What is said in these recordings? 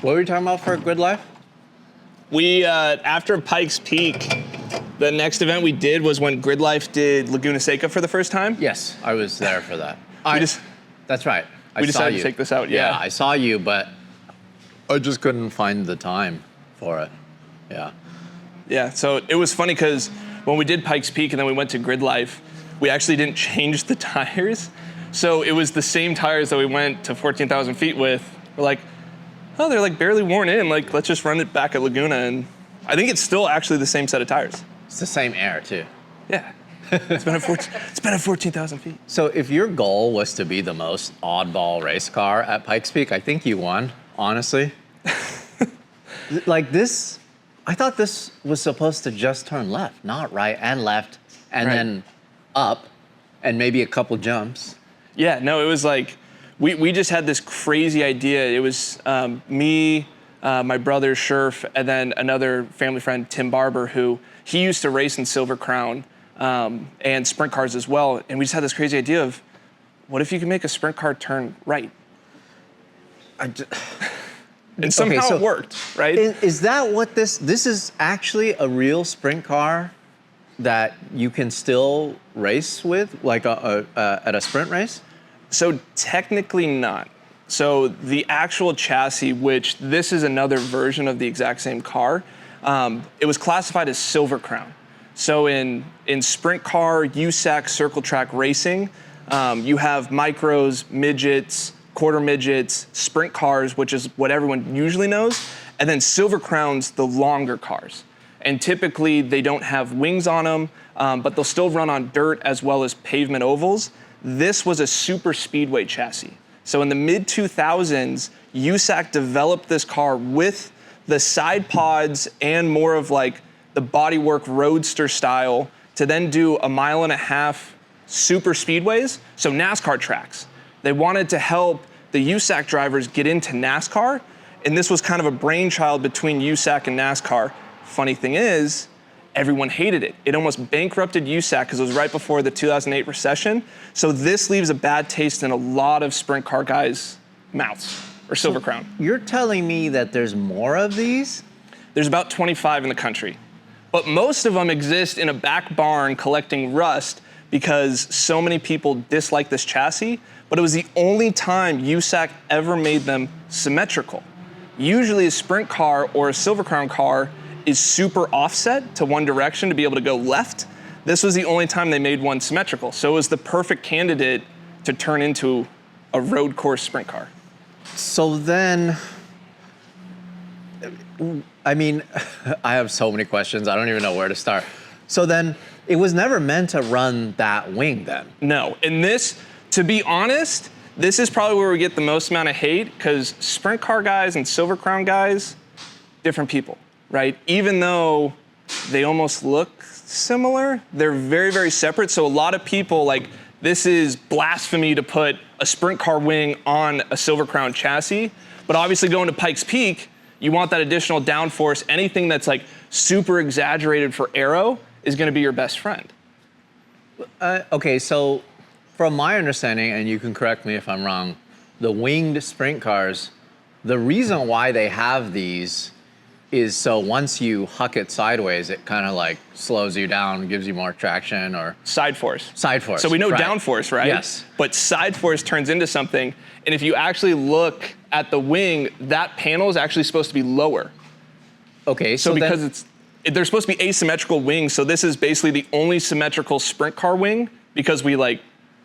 What were we talking about for Grid Life? We, after Pikes Peak, the next event we did was when Grid Life did Laguna Seca for the first time. Yes, I was there for that. That's right. We decided to take this out, Yeah, I saw you, but I just couldn't find the time for it. Yeah. Yeah, so it was funny because when we did Pikes Peak and then we went to Grid Life, we actually didn't change the tires. So it was the same tires that we went to 14,000 feet with. We're like, oh, they're like barely worn in. Like, let's just run it back at Laguna. And I think it's still actually the same set of tires. It's the same air too. Yeah. It's been at 14,000 feet. So if your goal was to be the most oddball race car at Pikes Peak, I think you won, honestly. Like this, I thought this was supposed to just turn left, not right and left, and then up, and maybe a couple jumps. Yeah, no, it was like, we just had this crazy idea. It was me, my brother, Scherf, and then another family friend, Tim Barber, who he used to race in Silver Crown and sprint cars as well. And we just had this crazy idea of, what if you can make a sprint car turn right? And somehow it worked, right? Is that what this is actually a real sprint car that you can still race with, like at a sprint race? So technically not. So the actual chassis, which this is another version of the exact same car, it was classified as Silver Crown. So in sprint car, USAC, circle track racing, you have micros, midgets, quarter midgets, sprint cars, which is what everyone usually knows, and then Silver Crown's the longer cars. And typically they don't have wings on them, but they'll still run on dirt as well as pavement ovals. This was a super speedway chassis. So in the mid-2000s, USAC developed this car with the side pods and more of like the bodywork roadster style to then do 1.5 mile super speedways, so NASCAR tracks. They wanted to help the USAC drivers get into NASCAR, and this was kind of a brainchild between USAC and NASCAR. Funny thing is, everyone hated it. It almost bankrupted USAC because it was right before the 2008 recession. So this leaves a bad taste in a lot of sprint car guys' mouths, or Silver Crown. You're telling me that there's more of these? There's about 25 in the country. But most of them exist in a back barn collecting rust because so many people dislike this chassis, but it was the only time USAC ever made them symmetrical. Usually a sprint car or a Silver Crown car is super offset to one direction to be able to go left. This was the only time they made one symmetrical. So it was the perfect candidate to turn into a road course sprint car. So then, I mean, I have so many questions. I don't even know where to start. So then, it was never meant to run that wing then? No, and this, to be honest, this is probably where we get the most amount of hate because sprint car guys and Silver Crown guys, different people, right? Even though they almost look similar, they're very, very separate. So a lot of people, like, this is blasphemy to put a sprint car wing on a Silver Crown chassis, but obviously going to Pikes Peak, you want that additional downforce. Anything that's like super exaggerated for aero is gonna be your best friend. Okay, so from my understanding, and you can correct me if I'm wrong, the winged sprint cars, the reason why they have these is so once you huck it sideways, it kind of like slows you down, gives you more traction or... Side force. Side force, So we know right. downforce, right? Yes. But side force turns into something, and if you actually look at the wing, that panel is actually supposed to be lower. Okay, So because they're supposed to be asymmetrical wings, so this is basically the only symmetrical sprint car wing because we like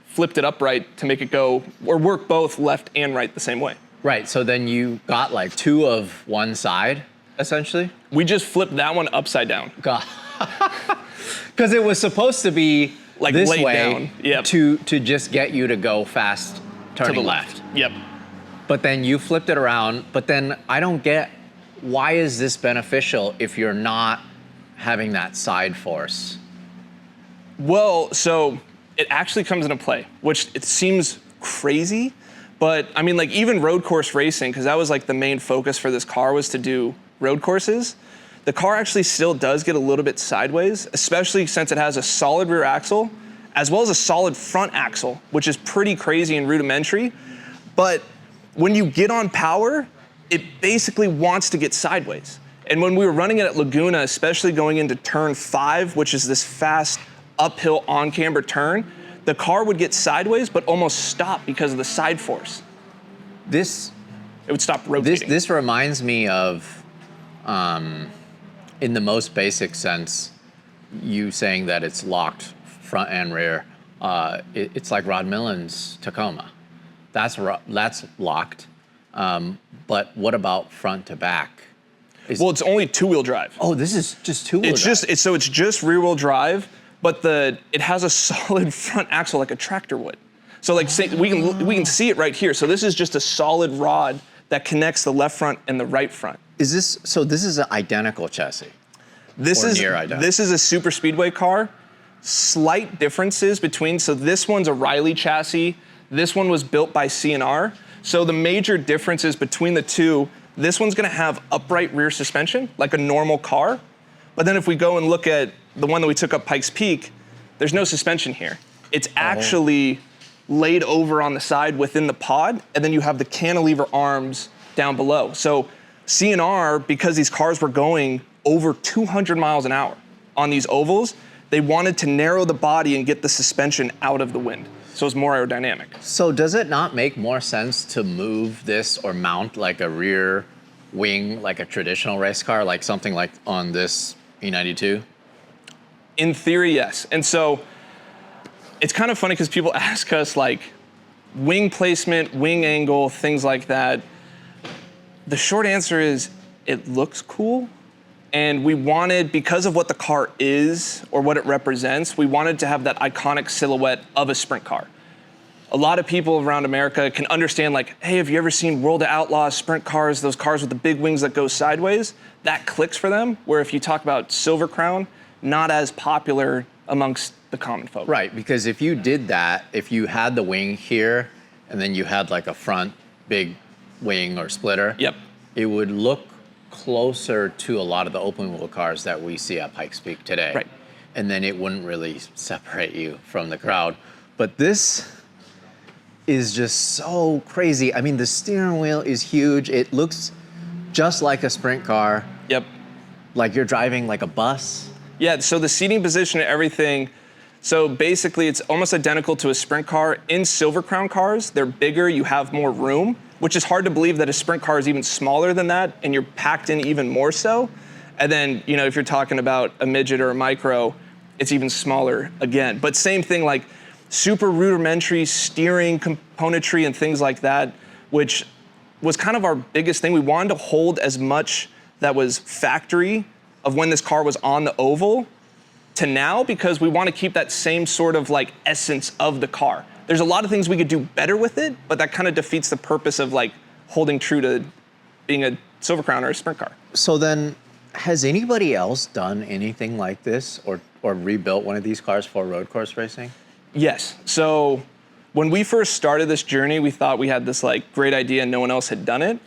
flipped it upright to make it go, or work both left and right the same way. Right, so then you got like two of one side, essentially? We just flipped that one upside down. God. Because it was supposed to be Like this laid way down. Yep. to just get you to go fast turning To the left. Yep. But then you flipped it around, but then I don't get, why is this beneficial if you're not having that side force? Well, so it actually comes into play, which it seems crazy, but I mean, like even road course racing, because that was like the main focus for this car was to do road courses. The car actually still does get a little bit sideways, especially since it has a solid rear axle, as well as a solid front axle, which is pretty crazy and rudimentary. But when you get on power, it basically wants to get sideways. And when we were running it at Laguna, especially going into turn 5, which is this fast uphill on-camber turn, the car would get sideways but almost stop because of the side force. This It would stop rotating. this reminds me of, in the most basic sense, you saying that it's locked front and rear. It's like Rod Millen's Tacoma. That's locked. But what about front to back? Well, it's only 2-wheel drive. Oh, this is just two-wheel drive. So it's just rear-wheel drive, but it has a solid front axle like a tractor would. So like say, we can see it right here. So this is just a solid rod that connects the left front and the right front. This is an identical chassis? This Or is near identical. This is a super speedway car. Slight differences between, so this one's a Riley chassis. This one was built by C&R. So the major differences between the two, this one's gonna have upright rear suspension, like a normal car. But then if we go and look at the one that we took up Pikes Peak, there's no suspension here. It's actually laid over on the side within the pod, and then you have the cantilever arms down below. So C&R, because these cars were going over 200 miles an hour on these ovals, they wanted to narrow the body and get the suspension out of the wind. So it's more aerodynamic. So does it not make more sense to move this or mount like a rear wing, like a traditional race car, like something like on this E92? In theory, yes. And so it's kind of funny because people ask us like wing placement, wing angle, things like that. The short answer is it looks cool. And we wanted, because of what the car is or what it represents, we wanted to have that iconic silhouette of a sprint car. A lot of people around America can understand like, hey, have you ever seen World of Outlaws sprint cars, those cars with the big wings that go sideways? That clicks for them, where if you talk about Silver Crown, not as popular amongst the common folk. Right, because if you did that, if you had the wing here and then you had like a front big wing or splitter, Yep. it would look closer to a lot of the open wheel cars that we see at Pikes Peak today. Right. And then it wouldn't really separate you from the crowd. But this is just so crazy. I mean, the steering wheel is huge. It looks just like a sprint car, Yep. like you're driving like a bus. Yeah, so the seating position and everything, so basically it's almost identical to a sprint car. In Silver Crown cars, they're bigger, you have more room, which is hard to believe that a sprint car is even smaller than that, and you're packed in even more so. And then, you know, if you're talking about a midget or a micro, it's even smaller again. But same thing, like super rudimentary steering componentry and things like that, which was kind of our biggest thing. We wanted to hold as much that was factory of when this car was on the oval to now, because we want to keep that same sort of like essence of the car. There's a lot of things we could do better with it, but that kind of defeats the purpose of like holding true to being a Silver Crown or a sprint car. So then, has anybody else done anything like this or rebuilt one of these cars for road course racing? Yes. So when we first started this journey, we thought we had this like great idea and no one else had done it.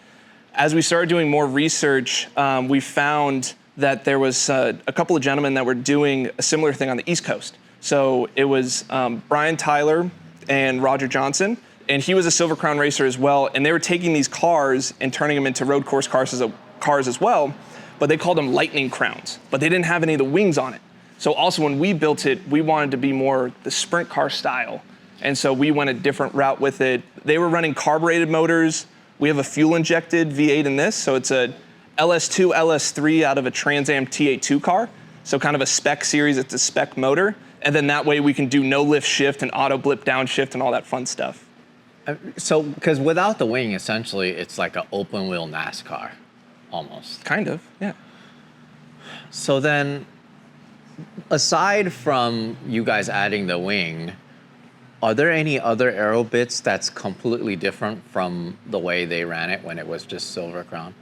As we started doing more research, we found that there was a couple of gentlemen that were doing a similar thing on the East Coast. So it was Brian Tyler and Roger Johnson, and he was a Silver Crown racer as well, and they were taking these cars and turning them into road course cars as well, but they called them Lightning Crowns, but they didn't have any of the wings on it. So also when we built it, we wanted to be more the sprint car style, and so we went a different route with it. They were running carbureted motors. We have a fuel-injected V8 in this, so it's a LS2, LS3 out of a Trans Am T82 car, so kind of a spec series, it's a spec motor, and then that way we can do no lift shift and auto blip downshift and all that fun stuff. So, because without the wing, essentially, it's like an open wheel NASCAR, almost. Kind of, yeah. So then, aside from you guys adding the wing, are there any other aero bits that's completely different from the way they ran it when it was just Silver Crown?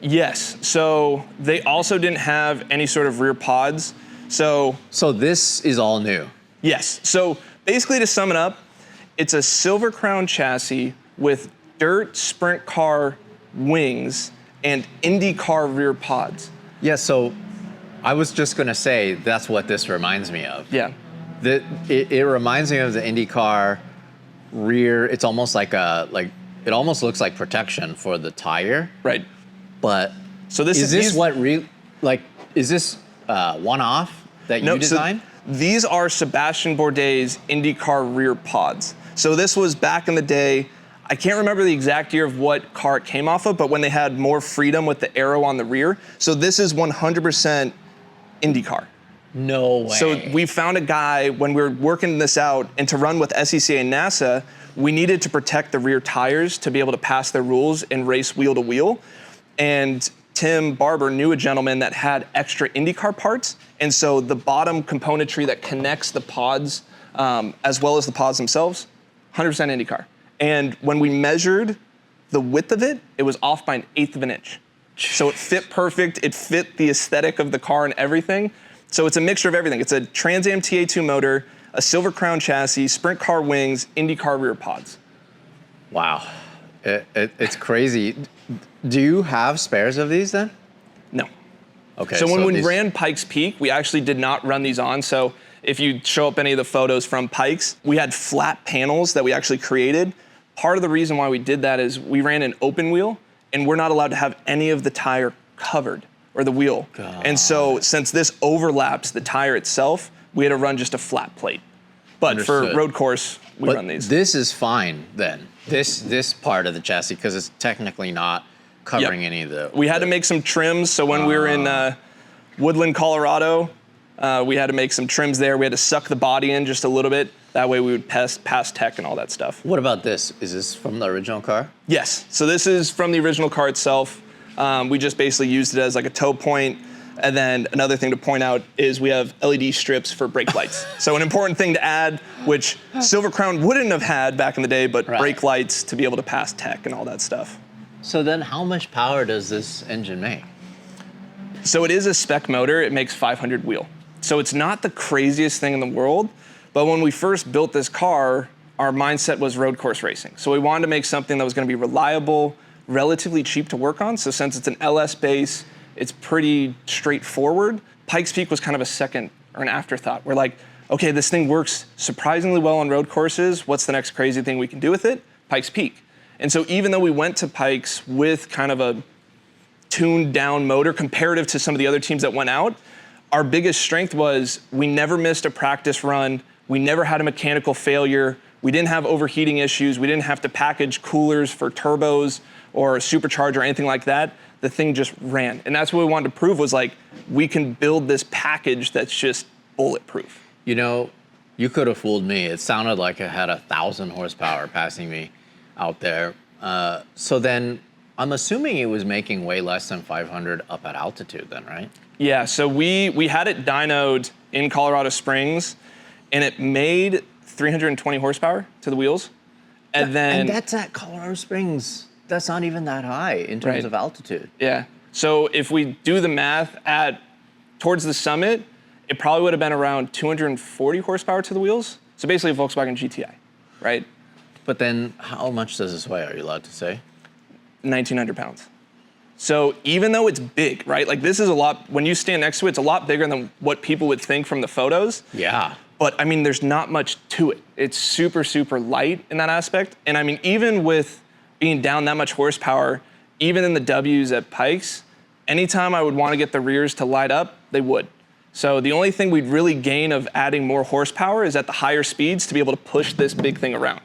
Yes, so they also didn't have any sort of rear pods. So this is all new. yes, so basically to sum it up, it's a Silver Crown chassis with dirt sprint car wings and IndyCar rear pods. Yeah, so I was just gonna say that's what this reminds me of. Yeah, It reminds me of the IndyCar rear. It's almost like it almost looks like protection for the tire. Right. But So this is this these- what is this one-off that you designed? So these are Sebastian Bourdais IndyCar rear pods. So this was back in the day. I can't remember the exact year of what car it came off of, but when they had more freedom with the arrow on the rear. So this is 100% IndyCar. No way. So we found a guy when we were working this out, and to run with SECA and NASA, we needed to protect the rear tires to be able to pass their rules and race wheel to wheel. And Tim Barber knew a gentleman that had extra IndyCar parts, and so the bottom componentry that connects the pods, as well as the pods themselves, 100% IndyCar. And when we measured the width of it, it was off by 1/8 of an inch. So it fit perfect. It fit the aesthetic of the car and everything. So it's a mixture of everything. It's a Trans Am TA2 motor, a Silver Crown chassis, sprint car wings, IndyCar rear pods. Wow. It's crazy. Do you have spares of these then? No. Okay. So when we these- ran Pikes Peak, we actually did not run these on. So if you show up any of the photos from Pikes, we had flat panels that we actually created. Part of the reason why we did that is we ran an open wheel, and we're not allowed to have any of the tire covered or the wheel. God. And so since this overlaps the tire itself, we had to run just a flat plate. But Understood. for road course, we But run these. this is fine then. This part of the chassis, because it's technically not covering any of the. We had to make some trims. So when we were in Woodland, Colorado, we had to make some trims there. We had to suck the body in just a little bit. That way we would pass tech and all that stuff. What about this? Is this from the original car? Yes. So this is from the original car itself. We just basically used it as like a tow point. And then another thing to point out is we have LED strips for brake lights. So an important thing to add, which Silver Crown wouldn't have had back in the day, but Right. brake lights to be able to pass tech and all that stuff. So then how much power does this engine make? So it is a spec motor. It makes 500 wheel. So it's not the craziest thing in the world. But when we first built this car, our mindset was road course racing. So we wanted to make something that was going to be reliable, relatively cheap to work on. So since it's an LS base, it's pretty straightforward. Pikes Peak was kind of a second or an afterthought. We're like, okay, this thing works surprisingly well on road courses. What's the next crazy thing we can do with it? Pikes Peak. And so even though we went to Pikes with kind of a tuned down motor comparative to some of the other teams that went out, our biggest strength was we never missed a practice run. We never had a mechanical failure. We didn't have overheating issues. We didn't have to package coolers for turbos or a supercharger or anything like that. The thing just ran. And that's what we wanted to prove was like, we can build this package that's just bulletproof. You know, you could have fooled me. It sounded like it had 1,000 horsepower passing me out there. So then I'm assuming it was making way less than 500 up at altitude then, right? Yeah, so we had it dynoed in Colorado Springs, and it made 320 horsepower to the wheels. And then And that's at Colorado Springs. That's not even that high in terms Right. of altitude. yeah. So if we do the math towards the summit, it probably would have been around 240 horsepower to the wheels. So basically a Volkswagen GTI, right? But then how much does this weigh? Are you allowed to say? 1,900 pounds. So even though it's big, right? Like this is a lot, when you stand next to it, it's a lot bigger than what people would think from the photos. Yeah. But I mean, there's not much to it. It's super, super light in that aspect. And I mean, even with being down that much horsepower, even in the W's at Pikes, anytime I would want to get the rears to light up, they would. So the only thing we'd really gain of adding more horsepower is at the higher speeds to be able to push this big thing around.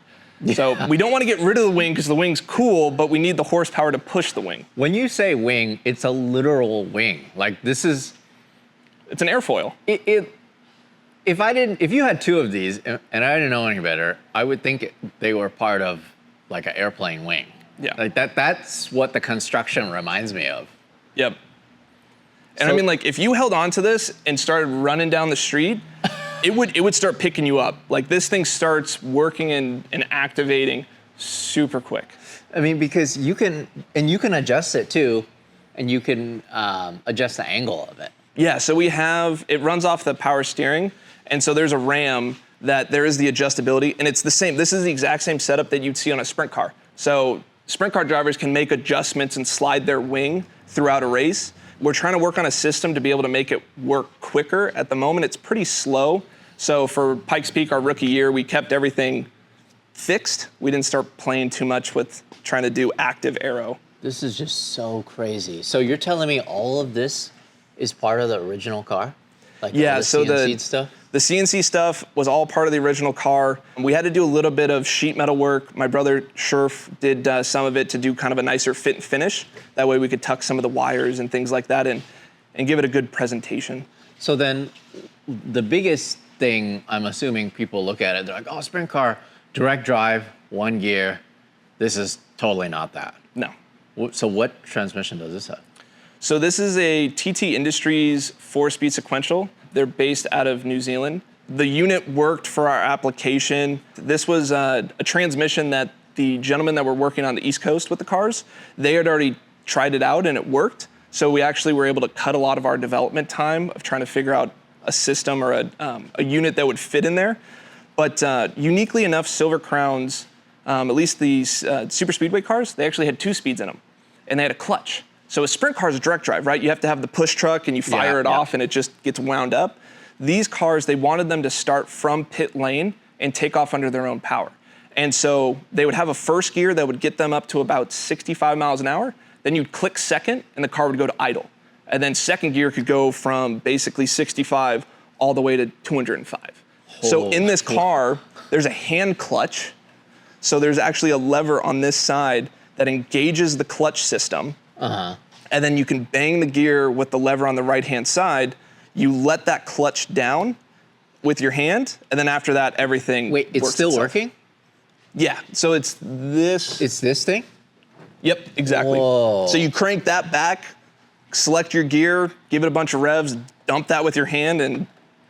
So we don't want to get rid of the wing because the wing's cool, but we need the horsepower to push the wing. When you say wing, it's a literal wing. Like this is, It's an airfoil. if you had two of these and I didn't know any better, I would think they were part of like an airplane wing. Yeah. Like that's what the construction reminds me of. Yep. And I So- mean, like, if you held on to this and started running down the street, it would start picking you up. Like, this thing starts working and activating super quick. I mean, because you can adjust it too, and you can adjust the angle of it. Yeah, so it runs off the power steering, and so there's a RAM that there is the adjustability, and it's the same. This is the exact same setup that you'd see on a sprint car. So sprint car drivers can make adjustments and slide their wing throughout a race. We're trying to work on a system to be able to make it work quicker. At the moment, it's pretty slow. So for Pikes Peak, our rookie year, we kept everything fixed. We didn't start playing too much with trying to do active aero. This is just so crazy. So you're telling me all of this is part of the original car? Like all Yeah, the so CNC stuff? the CNC stuff was all part of the original car. We had to do a little bit of sheet metal work. My brother Scherf did some of it to do kind of a nicer fit and finish. That way we could tuck some of the wires and things like that in and give it a good presentation. So then the biggest thing, I'm assuming people look at it, they're like, oh, sprint car, direct drive, one gear. This is totally not that. No. So what transmission does this have? So this is a TT Industries 4-speed sequential. They're based out of New Zealand. The unit worked for our application. This was a transmission that the gentlemen that were working on the East Coast with the cars, they had already tried it out and it worked. So we actually were able to cut a lot of our development time of trying to figure out a system or a unit that would fit in there. But uniquely enough, Silver Crowns, at least these super speedway cars, they actually had 2 speeds in them and they had a clutch. So a sprint car is a direct drive, right? You have to have the push truck and you fire it off and it just gets wound up. These cars, they wanted them to start from pit lane and take off under their own power. And so they would have a first gear that would get them up to about 65 miles an hour. Then you'd click second and the car would go to idle. And then second gear could go from basically 65 all the way to 205. So in this car, there's a hand clutch. So there's actually a lever on this side that engages the clutch system. And then you can bang the gear with the lever on the right-hand side. You let that clutch down with your hand, and then after that, everything Wait, it's works still itself. working? Yeah, so it's this. It's this thing? Yep, exactly. Whoa. So you crank that back, select your gear, give it a bunch of revs, dump that with your hand, and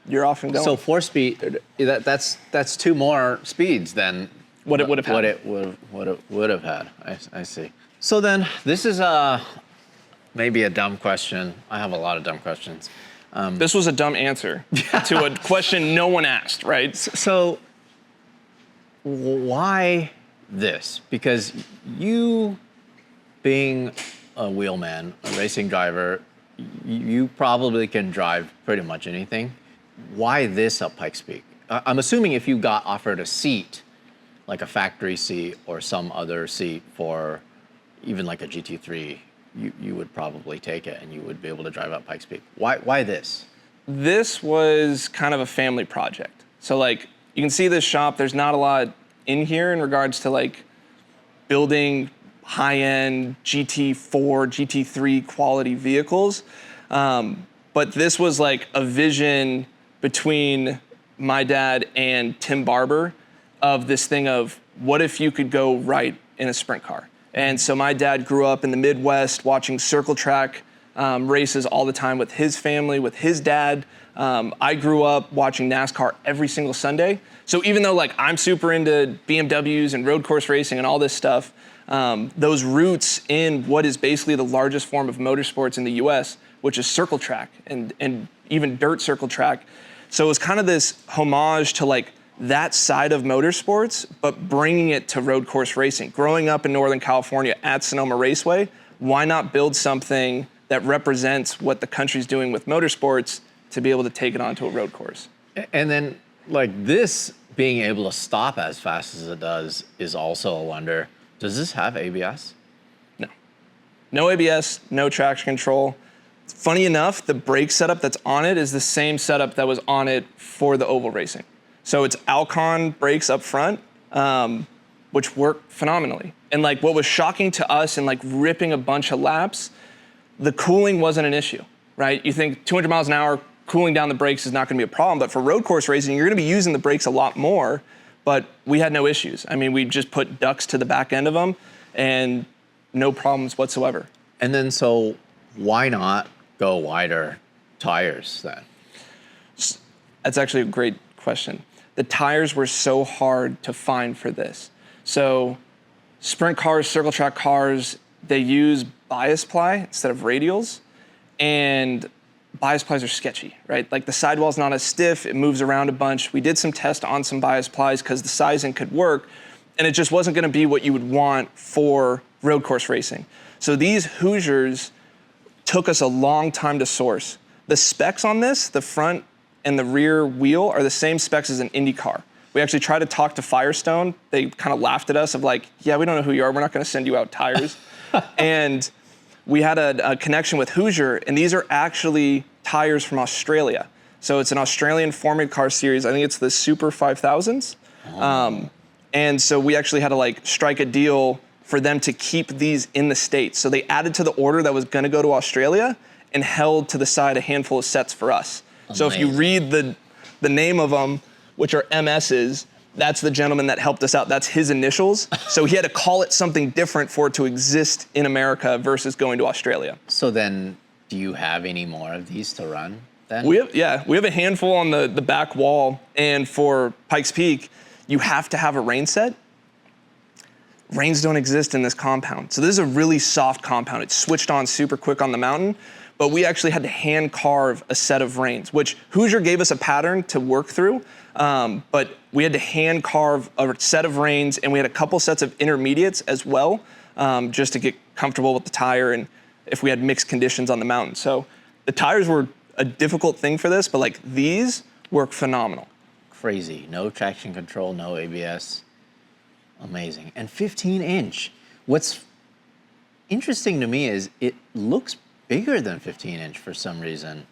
you're off and going. So 4-speed, that's 2 more speeds than what it would have had. What it would have had. I see. So then this is maybe a dumb question. I have a lot of dumb questions. This was a dumb answer to a question no one asked, right? So why this? Because you, being a wheelman, a racing driver, you probably can drive pretty much anything. Why this at Pikes Peak? I'm assuming if you got offered a seat, like a factory seat or some other seat for even like a GT3, you would probably take it and you would be able to drive up Pikes Peak. Why this? This was kind of a family project. So like, you can see this shop, there's not a lot in here in regards to like building high-end GT4, GT3 quality vehicles. But this was like a vision between my dad and Tim Barber of this thing of what if you could go right in a sprint car? And so my dad grew up in the Midwest watching circle track races all the time with his family, with his dad. I grew up watching NASCAR every single Sunday. So even though like I'm super into BMWs and road course racing and all this stuff, those roots in what is basically the largest form of motorsports in the US, which is circle track and even dirt circle track. So it was kind of this homage to like that side of motorsports, but bringing it to road course racing. Growing up in Northern California at Sonoma Raceway, why not build something that represents what the country's doing with motorsports to be able to take it onto a road course? And then like this being able to stop as fast as it does is also a wonder. Does this have ABS? No. No ABS, no traction control. Funny enough, the brake setup that's on it is the same setup that was on it for the oval racing. So it's Alcon brakes up front, which work phenomenally. And like what was shocking to us and like ripping a bunch of laps, the cooling wasn't an issue, right? You think 200 miles an hour, cooling down the brakes is not gonna be a problem, but for road course racing, you're gonna be using the brakes a lot more, but we had no issues. I mean, we just put ducts to the back end of them and no problems whatsoever. And then so why not go wider tires then? That's actually a great question. The tires were so hard to find for this. So sprint cars, circle track cars, they use bias ply instead of radials, and bias plies are sketchy, right? Like the sidewall's not as stiff, it moves around a bunch. We did some tests on some bias plies because the sizing could work, and it just wasn't gonna be what you would want for road course racing. So these Hoosiers took us a long time to source. The specs on this, the front and the rear wheel, are the same specs as an Indy car, We actually tried to talk to Firestone. They kind of laughed at us of like, yeah, we don't know who you are. We're not going to send you out tires. And we had a connection with Hoosier, and these are actually tires from Australia. So it's an Australian formula car series. I think it's the Super 5000s. And so we actually had to like strike a deal for them to keep these in the States. So they added to the order that was going to go to Australia and held to the side a handful of sets for us. Amazing. So if you read the name of them, which are MS's, that's the gentleman that helped us out. That's his initials. So he had to call it something different for it to exist in America versus going to Australia. So then, do you have any more of these to run then? We have a handful on the back wall. And for Pikes Peak, you have to have a rain set. Rains don't exist in this compound. So this is a really soft compound. It's switched on super quick on the mountain, but we actually had to hand carve a set of rains, which Hoosier gave us a pattern to work through, but we had to hand carve a set of rains, and we had a couple sets of intermediates as well, just to get comfortable with the tire and if we had mixed conditions on the mountain. So the tires were a difficult thing for this, but like these work phenomenal. Crazy. No traction control, no ABS. Amazing. And 15-inch. What's interesting to me is it looks bigger than 15-inch for some reason.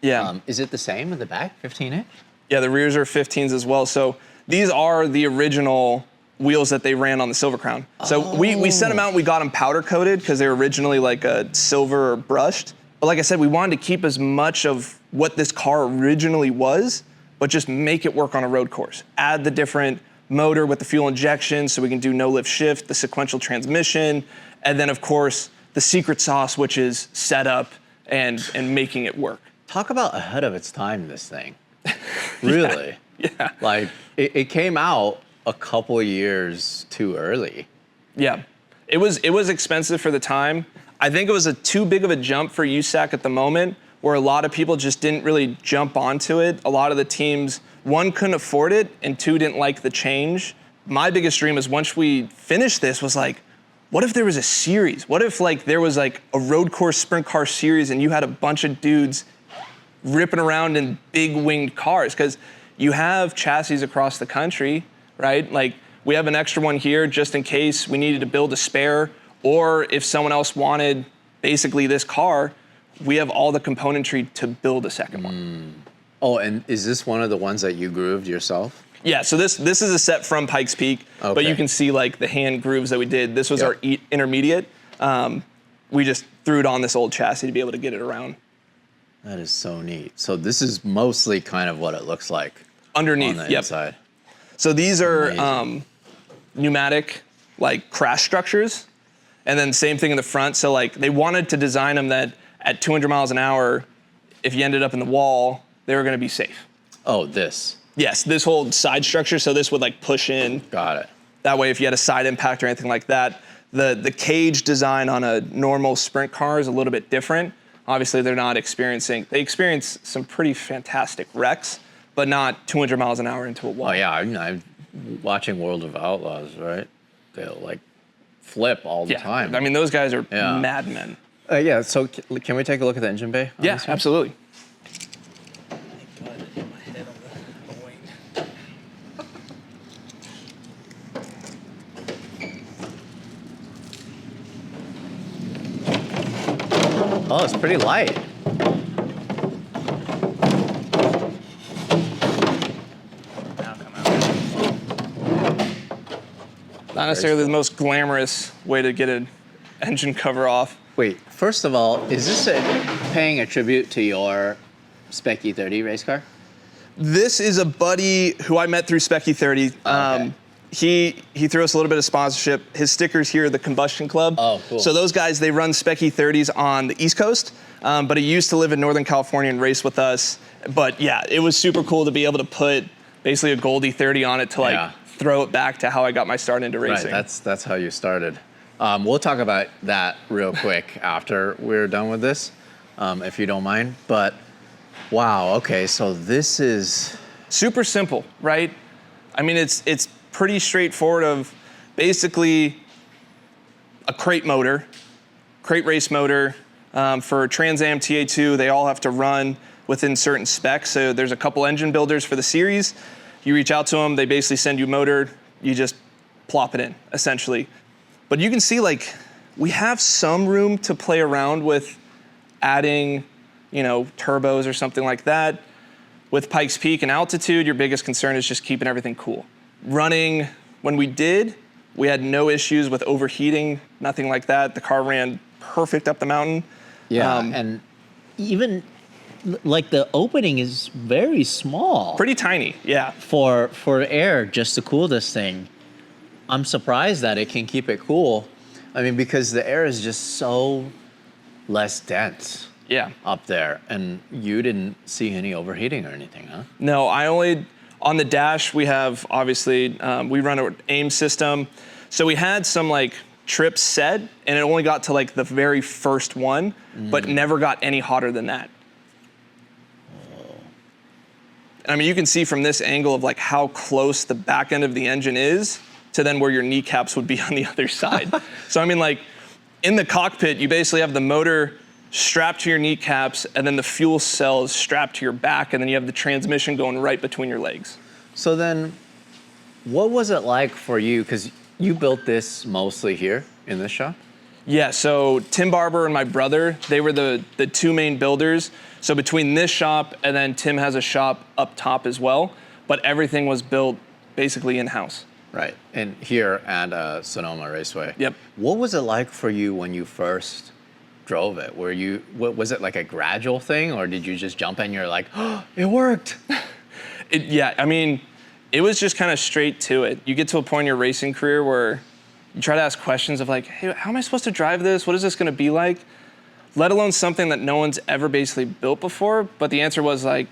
Yeah. Is it the same in the back, 15-inch? Yeah, the rears are 15s as well. So these are the original wheels that they ran on the Silver Crown. So we sent them out, we got them powder coated because they were originally like a silver or brushed. But like I said, we wanted to keep as much of what this car originally was, but just make it work on a road course. Add the different motor with the fuel injection so we can do no lift shift, the sequential transmission, and then of course the secret sauce, which is setup and making it work. Talk about ahead of its time, this thing. Really? Yeah. Like it came out a couple of years too early. Yeah. It was expensive for the time. I think it was too big of a jump for USAC at the moment, where a lot of people just didn't really jump onto it. A lot of the teams, one, couldn't afford it, and two, didn't like the change. My biggest dream is once we finished this was like, what if there was a series? What if like there was like a road course sprint car series and you had a bunch of dudes ripping around in big winged cars? Because you have chassis across the country, right? Like we have an extra one here just in case we needed to build a spare, or if someone else wanted basically this car, we have all the componentry to build a second one. Oh, and is this one of the ones that you grooved yourself? Yeah, so this is a set from Pikes Peak, but you can see like the hand grooves that we did. This was our intermediate. We just threw it on this old chassis to be able to get it around. That is so neat. So this is mostly kind of what it looks like Underneath, on the inside. So these are pneumatic like crash structures, and then same thing in the front. So like they wanted to design them that at 200 miles an hour, if you ended up in the wall, they were going to be safe. Oh, this. Yes, this whole side structure, so this would like push in. Got it. That way, if you had a side impact or anything like that, the cage design on a normal sprint car is a little bit different. Obviously, they experience some pretty fantastic wrecks, but not 200 miles an hour into a wall. Oh yeah, I'm watching World of Outlaws, right? They'll like flip all the time. I mean, those guys are madmen. Yeah, so can we take a look at the engine bay? Yeah, absolutely. Thank God I hit my head on the wing. Oh, it's pretty light. Now come out. Not necessarily the most glamorous way to get an engine cover off. Wait, first of all, is this paying a tribute to your Spec E30 race car? This is a buddy who I met through Spec E30. Okay. He threw us a little bit of sponsorship. His stickers here are the Combustion Club. Oh, cool. So those guys, they run Spec E30s on the East Coast, but he used to live in Northern California and race with us. But yeah, it was super cool to be able to put basically a Gold E30 on it to like throw it back to how I got my start into racing. Right, that's how you started. We'll talk about that real quick after we're done with this, if you don't mind. But wow, okay, so this is super simple, right? I mean, it's pretty straightforward of basically a crate race motor. For Trans Am TA2, they all have to run within certain specs. So there's a couple engine builders for the series. You reach out to them, they basically send you a motor, you just plop it in, essentially. But you can see, like, we have some room to play around with adding, turbos or something like that. With Pikes Peak and altitude, your biggest concern is just keeping everything cool. Running, when we did, we had no issues with overheating, nothing like that. The car ran perfect up the mountain. Yeah, and even like the opening is very small. Pretty tiny, yeah. For air just to cool this thing. I'm surprised that it can keep it cool. I mean, because the air is just so less dense. Yeah. Up there, and you didn't see any overheating or anything, huh? No, on the dash, we have, obviously, we run an AIM system. So we had some like trips set, and it only got to like the very first one, but never got any hotter than that. I mean, you can see from this angle of like how close the back end of the engine is to then where your kneecaps would be on the other side. So I mean, like in the cockpit, you basically have the motor strapped to your kneecaps, and then the fuel cell is strapped to your back, and then you have the transmission going right between your legs. So then, what was it like for you? Because you built this mostly here in this shop? Yeah, so Tim Barber and my brother, they were the two main builders. So between this shop and then Tim has a shop up top as well, but everything was built basically in-house. Right, and here at Sonoma Raceway. Yep. What was it like for you when you first drove it? Was it like a gradual thing, or did you just jump in and you're like, oh, it worked? Yeah, I mean, it was just kind of straight to it. You get to a point in your racing career where you try to ask questions of like, hey, how am I supposed to drive this? What is this gonna be like? Let alone something that no one's ever basically built before, but the answer was like,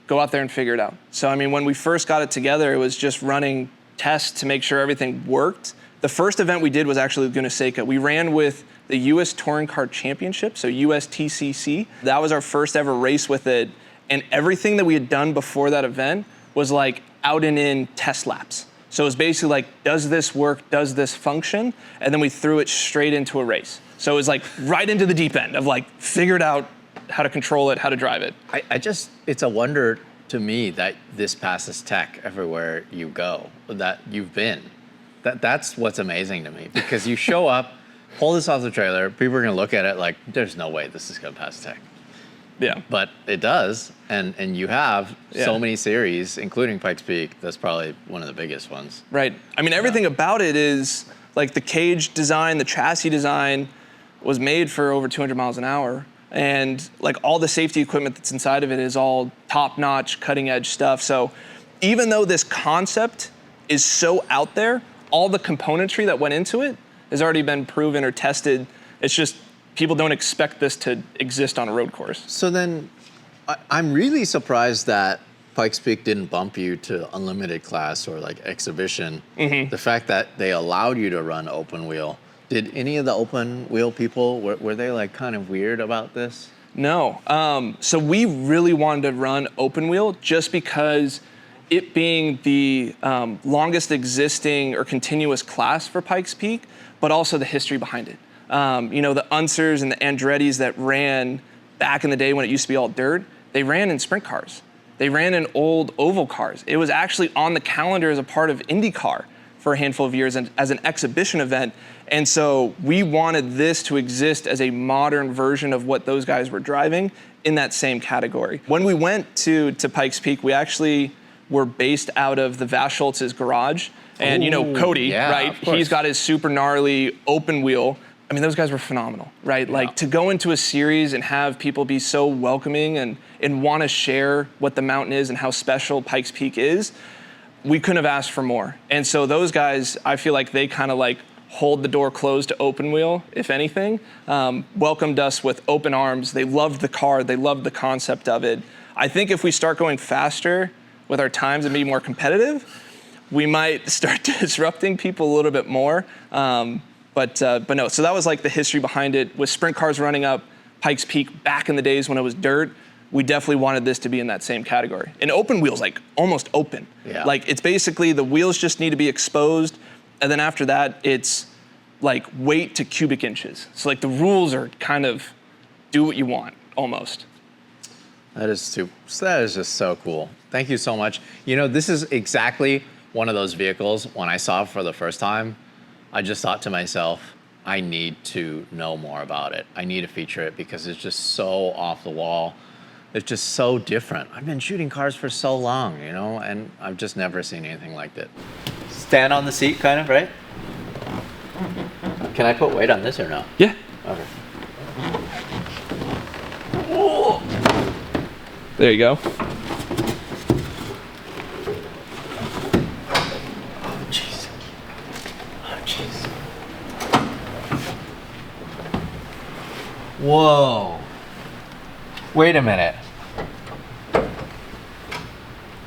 go out there and figure it out. So I mean, when we first got it together, it was just running tests to make sure everything worked. The first event we did was actually Laguna Seca. We ran with the US Touring Car Championship, so USTCC. That was our first ever race with it, and everything that we had done before that event was like out and in test laps. So it was basically like, does this work, does this function? And then we threw it straight into a race. So it was like right into the deep end of like, figured out how to control it, how to drive it. It's a wonder to me that this passes tech everywhere you go, that you've been. That's what's amazing to me, because you show up, pull this off the trailer, people are gonna look at it like, there's no way this is gonna pass tech. Yeah. But it does, and you have so many series, including Pikes Peak. That's probably one of the biggest ones. Right. I mean, everything about it is, like the cage design, the chassis design was made for over 200 miles an hour. And like all the safety equipment that's inside of it is all top-notch, cutting-edge stuff. So even though this concept is so out there, all the componentry that went into it has already been proven or tested. It's just people don't expect this to exist on a road course. So then, I'm really surprised that Pikes Peak didn't bump you to unlimited class or like exhibition. The fact that they allowed you to run open wheel. Did any of the open wheel people, were they like kind of weird about this? No. So we really wanted to run open wheel just because it being the longest existing or continuous class for Pikes Peak, but also the history behind it. The Unsers and the Andrettis that ran back in the day when it used to be all dirt, they ran in sprint cars. They ran in old oval cars. It was actually on the calendar as a part of IndyCar for a handful of years and as an exhibition event. And so we wanted this to exist as a modern version of what those guys were driving in that same category. When we went to Pikes Peak, we actually were based out of the Vash Schultz's garage. And Cody, right? He's got his super gnarly open wheel. I mean, those guys were phenomenal, right? Yeah. Like to go into a series and have people be so welcoming and want to share what the mountain is and how special Pikes Peak is, we couldn't have asked for more. And so those guys, I feel like they kind of like hold the door closed to open wheel, if anything, welcomed us with open arms. They loved the car. They loved the concept of it. I think if we start going faster with our times and be more competitive, we might start disrupting people a little bit more. But no, so that was like the history behind it. With sprint cars running up Pikes Peak back in the days when it was dirt, we definitely wanted this to be in that same category. And open wheels, like almost open. Yeah. Like it's basically the wheels just need to be exposed. And then after that, it's like weight to cubic inches. So like the rules are kind of do what you want, almost. That is just so cool. Thank you so much. You know, this is exactly one of those vehicles when I saw it for the first time, I just thought to myself, I need to know more about it. I need to feature it because it's just so off the wall. It's just so different. I've been shooting cars for so long, you know, and I've just never seen anything like it. Stand on the seat, kind of, right? Can I put weight on this or no? Yeah. Okay. There you go. Oh, jeez. Oh, jeez. Whoa. Wait a minute.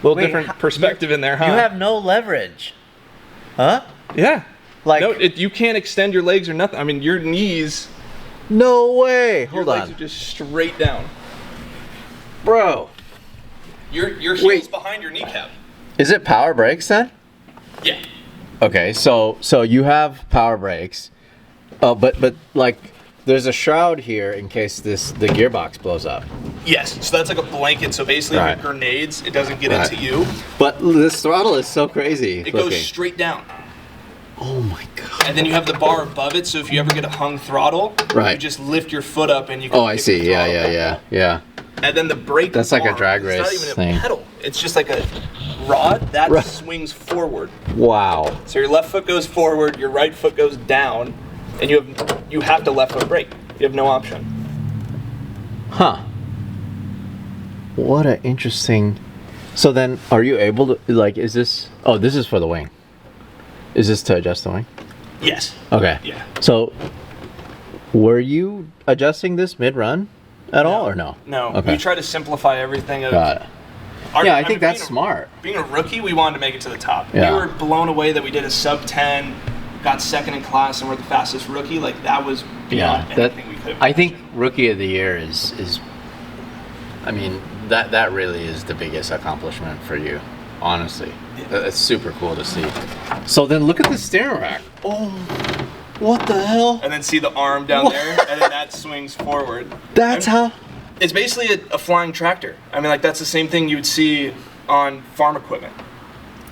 Little Wait, different perspective in there, huh? You have no leverage. Huh? Yeah. Like, no, you can't extend your legs or nothing. I mean, your knees, no way. your Hold legs on. are just straight down. Bro. Your heel's Wait. behind your kneecap. Is it power brakes then? Yeah. Okay, so you have power brakes. Oh, but like there's a shroud here in case the gearbox blows up. Yes. So that's like a blanket. So basically, Right. with grenades, it doesn't get Right. into you. But this throttle is so crazy. It goes straight down. Oh my god. And then you have the bar above it. So if you ever get a hung throttle, Right. you just lift your foot up and you can Oh, I kick see. the Yeah, throttle yeah, back yeah, up. yeah. And then the brake That's like a arm, drag it's race not even thing. a pedal. It's just like a rod that Right. swings forward. Wow. So your left foot goes forward, your right foot goes down, and you have to left foot brake. You have no option. Huh. What an interesting. So then, are you able to like? Is this? Oh, this is for the wing. Is this to adjust the wing? Yes. Okay. Yeah. So, were you adjusting this mid-run at all, or no? No. Okay. We try to simplify everything. Got it. Yeah, I think that's smart. Being a rookie, we wanted to make it to the top. Yeah. We were blown away that we did a sub 10, got second in class, and we're the fastest rookie. Like that was beyond That anything we could have I think imagined. Rookie of the Year is. I mean, that really is the biggest accomplishment for you, honestly. Yeah. It's super cool to see. So then, look at the steering rack. Oh, what the hell? And then see the arm down What? there, and then that swings forward. That's how. It's basically a flying tractor. I mean, like that's the same thing you would see on farm equipment.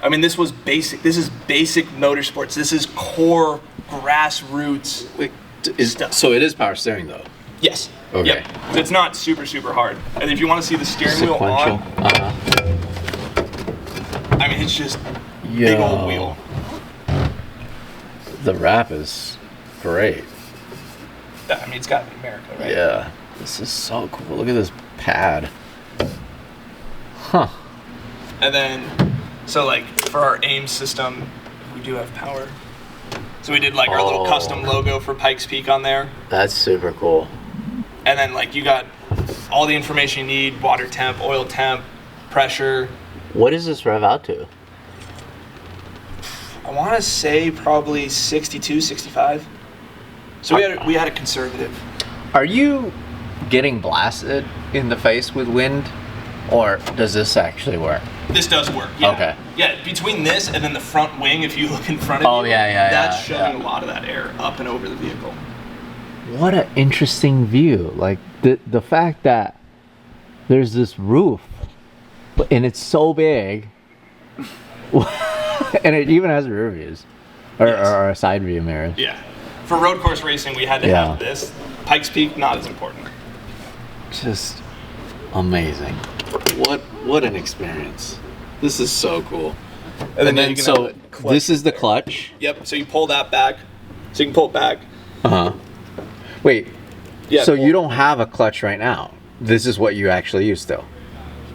I mean, this was basic. This is basic motorsports. This is core grassroots. Wait, Stuff. so it is power steering though. Yes. Okay. Yep. So it's not super hard. And if you want to see the steering wheel on, I mean, it's just big old wheel. The wrap is great. I mean, it's got to be America, right? Yeah, this is so cool. Look at this pad. Huh. And then, so like for our aim system, we do have power. So we did like our little custom logo for Pikes Peak on there. That's super cool. And then like you got all the information you need, water temp, oil temp, pressure. What does this rev out to? I want to say probably 62, 65. So we had a conservative. Are you getting blasted in the face with wind, or does this actually work? This does work. Yeah. Okay. Yeah, between this and then the front wing, if you look in front of you, that's showing a lot of that air up and over the vehicle. What an interesting view. Like the fact that there's this roof, and it's so big, and it even has rear views, or side view mirrors. Yeah. For road course racing, we had to have this. Pikes Peak, not as important. Just amazing. What an experience. This is so cool. And then you can so have the clutch this is the there. clutch. Yep. So you pull that back. So you can pull it back. Uh-huh. Wait. Yeah. So you don't have a clutch right now. This is what you actually use still.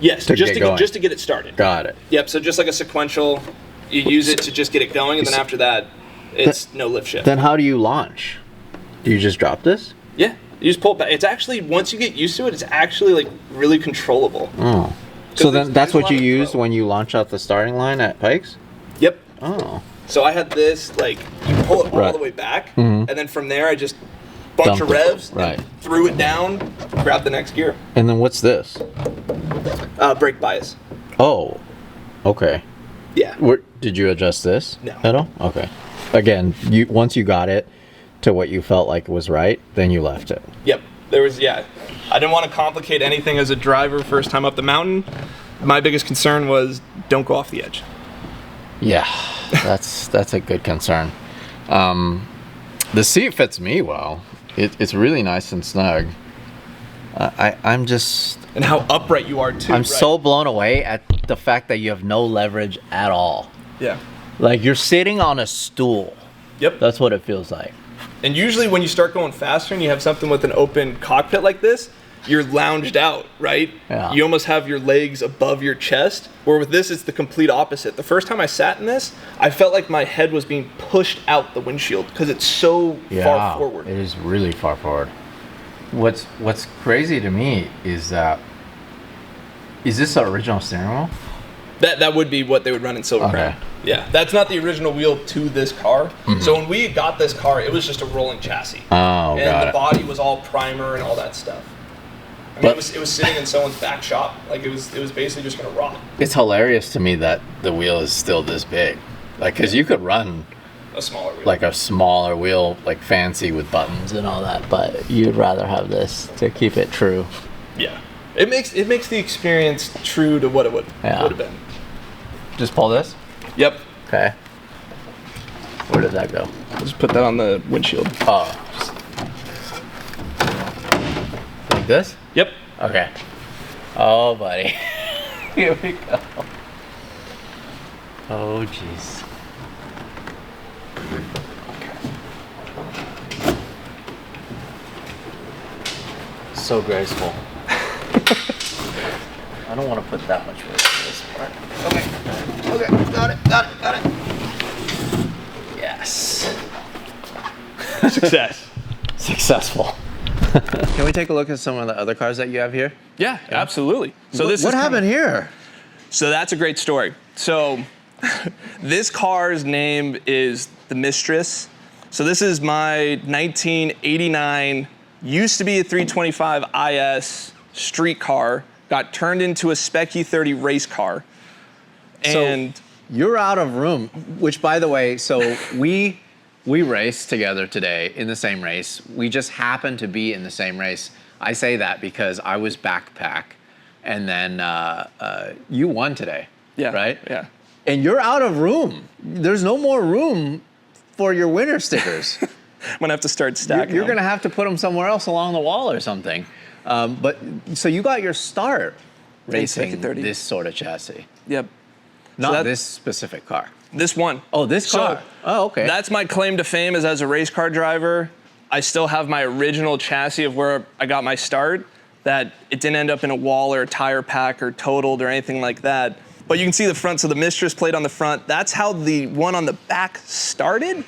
Yes. to Just get to going. just to get it started. Got it. Yep. So just like a sequential, you use it to just get it going, and then after that, it's no lift shift. Then how do you launch? Do you just drop this? Yeah. You just pull it back. It's actually, once you get used to it, it's actually like really controllable. Oh. So there's- then that's there's a what lot you of used throw. when you launch out the starting line at Pikes? Yep. Oh. So I had this, like, you pull it all Right. the way back, Mhm. and then from there I just bunch Dump of it. revs, Right. and threw it down, grabbed the next gear. And then what's this? Brake bias. Oh. Okay. Yeah. Did you adjust this No. at all? Okay. Again, once you got it to what you felt like was right, then you left it. Yep. There was, yeah. I didn't want to complicate anything as a driver first time up the mountain. My biggest concern was don't go off the edge. Yeah, that's a good concern. The seat fits me well. It's really nice and snug. I'm just... And how upright you are too. I'm right? so blown away at the fact that you have no leverage at all. Yeah. Like you're sitting on a stool. Yep. That's what it feels like. And usually when you start going faster and you have something with an open cockpit like this, you're lounged out, right? Yeah. You almost have your legs above your chest, where with this, it's the complete opposite. The first time I sat in this, I felt like my head was being pushed out the windshield because it's so far forward. It is really far forward. What's crazy to me is that, is this the original steering wheel? That would be what they would run in Silver Crown. Okay. Yeah, that's not the original wheel to this car. Mm-hmm. So when we got this car, it was just a rolling chassis. Oh, and the body was all primer and all that stuff. I mean, it was sitting in someone's back shop. Like it was basically just gonna rot. It's hilarious to me that the wheel is still this big. Like, cause you could run A smaller wheel. like a smaller wheel, like fancy with buttons and all that, but you'd rather have this to keep it true. Yeah. It makes the experience true to what it would have been. Just pull this? Yep. Okay. Where did that go? I'll just put that on the windshield. Oh. Like this? Yep. Okay. Oh, buddy. Here we go. Oh, jeez. So graceful. I don't want to put that much weight in this part. Okay, got it. Yes. Success. Successful. Can we take a look at some of the other cars that you have here? Yeah, absolutely. So What happened here? So that's a great story. So this car's name is the Mistress. So this is my 1989, used to be a 325 IS street car, got turned into a Spec E30 race car. And so you're out of room, which by the way, so we raced together today in the same race. We just happened to be in the same race. I say that because I was backpack and then you won today, right? Yeah. And you're out of room. There's no more room for your winner stickers. I'm gonna have to start stacking You're them. gonna have to put them somewhere else along the wall or something. But so you got your start racing this sort of chassis. Yep. Not this specific car. This one. Oh, this car. Oh, okay. That's my claim to fame is as a race car driver. I still have my original chassis of where I got my start, that it didn't end up in a wall or a tire pack or totaled or anything like that. But you can see the front, so the Mistress plate on the front, that's how the one on the back started.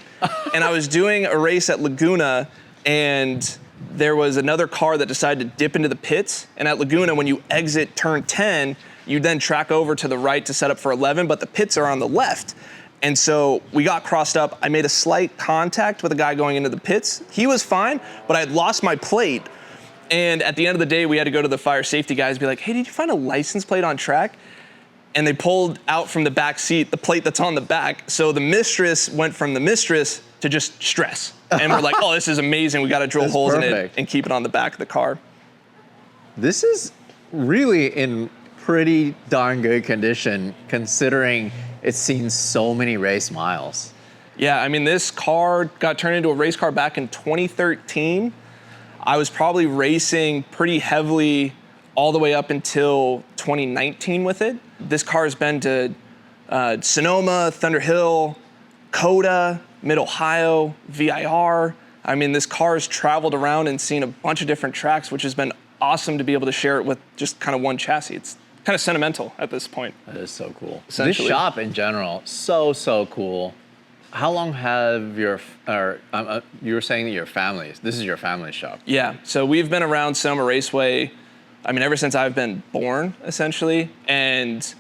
And I was doing a race at Laguna, and there was another car that decided to dip into the pits. And at Laguna, when you exit turn 10, you then track over to the right to set up for 11, but the pits are on the left. And so we got crossed up. I made a slight contact with a guy going into the pits. He was fine, but I had lost my plate. And at the end of the day, we had to go to the fire safety guys and be like, hey, did you find a license plate on track? And they pulled out from the back seat the plate that's on the back. So the Mistress went from the Mistress to just Stress. And we're like, oh, this is amazing. We got to drill holes in it and keep it on the back of the car. This is really in pretty darn good condition considering it's seen so many race miles. Yeah, I mean, this car got turned into a race car back in 2013. I was probably racing pretty heavily all the way up until 2019 with it. This car has been to Sonoma, Thunder Hill, Coda, Mid-Ohio, VIR. I mean, this car has traveled around and seen a bunch of different tracks, which has been awesome to be able to share it with just kind of one chassis. It's kind of sentimental at this point. That is so cool. This shop in general, so cool. How long have you were saying that your family, this is your family shop? Yeah, so we've been around Sonoma Raceway, I mean, ever since I've been born, essentially, and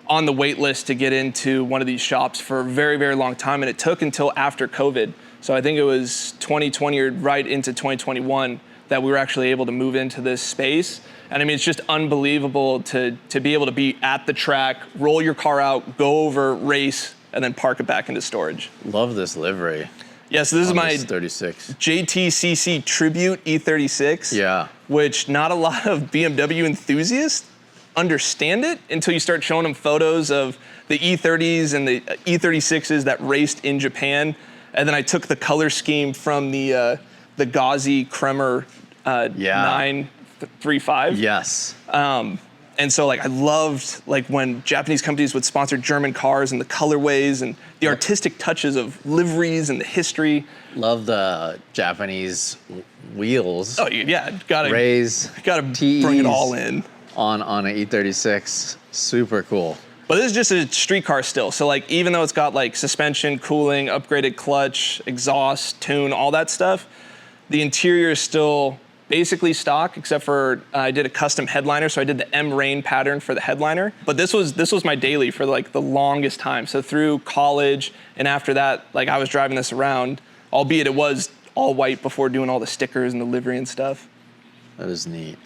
on the wait list to get into one of these shops for a very, very long time, and it took until after COVID. So I think it was 2020 or right into 2021 that we were actually able to move into this space. And I mean, it's just unbelievable to be able to be at the track, roll your car out, go over, race, and then park it back into storage. Love this livery. Yeah, so this is on my this 36. JTCC Tribute E36. Yeah. Which not a lot of BMW enthusiasts understand it until you start showing them photos of the E30s and the E36s that raced in Japan. And then I took the color scheme from the Gauzy Kremer 935. Yes. And so like I loved like when Japanese companies would sponsor German cars and the colorways and the artistic touches of liveries and the history. Love the Japanese wheels. Oh yeah, gotta T's bring it all in. On an E36. Super cool. But this is just a street car still. So like even though it's got like suspension, cooling, upgraded clutch, exhaust, tune, all that stuff, the interior is still basically stock, except for I did a custom headliner, so I did the M Rain pattern for the headliner. But this was my daily for like the longest time. So through college and after that, like I was driving this around, albeit it was all white before doing all the stickers and the livery and stuff. That is neat.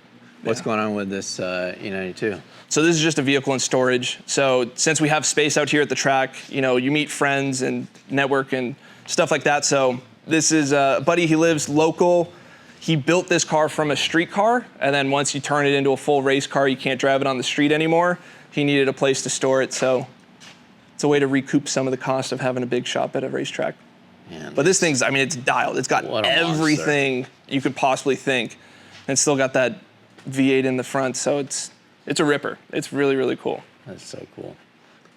What's going on with this E92? So this is just a vehicle in storage. So since we have space out here at the track, you know, you meet friends and network and stuff like that. So this is a buddy, he lives local. He built this car from a street car, and then once you turn it into a full race car, you can't drive it on the street anymore. He needed a place to store it, so it's a way to recoup some of the cost of having a big shop at a racetrack. Man, but this thing's, I mean, it's dialed. It's got everything you could possibly think, and it's still got that V8 in the front, so it's a ripper. It's really, really cool. That's so cool.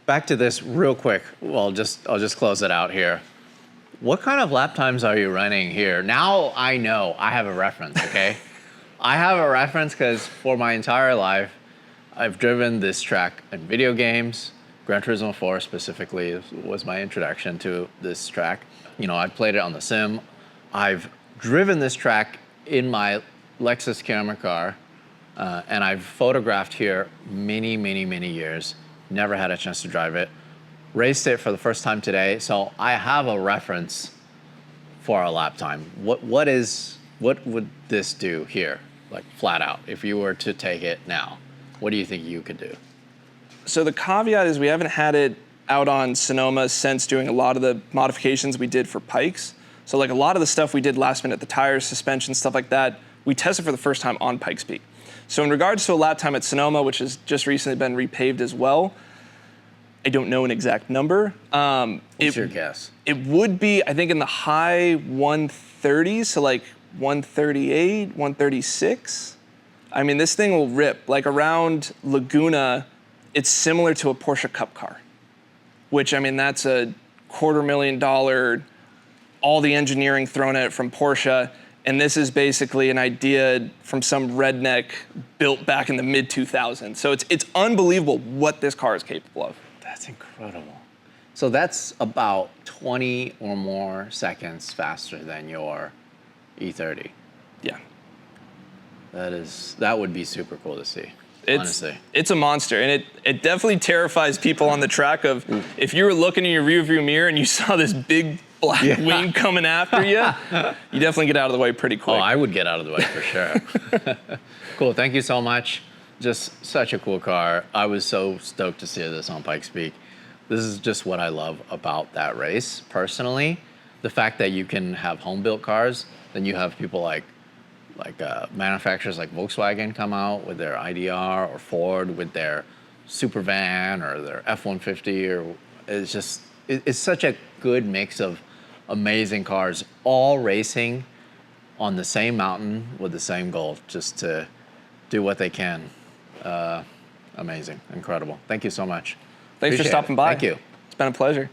Back to this real quick. Well, I'll just close it out here. What kind of lap times are you running here? Now I know, I have a reference, okay? I have a reference because for my entire life, I've driven this track in video games. Gran Turismo 4 specifically was my introduction to this track. You know, I've played it on the sim. I've driven this track in my Lexus camera car, and I've photographed here many, many, many years. Never had a chance to drive it. Raced it for the first time today, so I have a reference for a lap time. What would this do here, like flat out, if you were to take it now? What do you think you could do? So the caveat is we haven't had it out on Sonoma since doing a lot of the modifications we did for Pikes. So like a lot of the stuff we did last minute, the tires, suspension, stuff like that, we tested for the first time on Pikes Peak. So in regards to a lap time at Sonoma, which has just recently been repaved as well, I don't know an exact number. What's your guess? It would be, I think, in the high 130s, so like 138, 136. I mean, this thing will rip. Like around Laguna, it's similar to a Porsche Cup car, which, I mean, that's a $250,000, all the engineering thrown at it from Porsche. And this is basically an idea from some redneck built back in the mid-2000s. So it's unbelievable what this car is capable of. That's incredible. So that's about 20 or more seconds faster than your E30. Yeah. That would be super cool to see, honestly. It's a monster, and it definitely terrifies people on the track of if you were looking in your rearview mirror and you saw this big black wing coming after you, you definitely get out of the way pretty quick. Oh, I would get out of the way for sure. Cool, thank you so much. Just such a cool car. I was so stoked to see this on Pikes Peak. This is just what I love about that race, personally. The fact that you can have home-built cars, then you have people like manufacturers like Volkswagen come out with their IDR, or Ford with their super van or their F-150, or it's such a good mix of amazing cars, all racing on the same mountain with the same goal, just to do what they can. Amazing, incredible. Thank you so much. Thanks for Appreciate stopping it. by. Thank you. It's been a pleasure.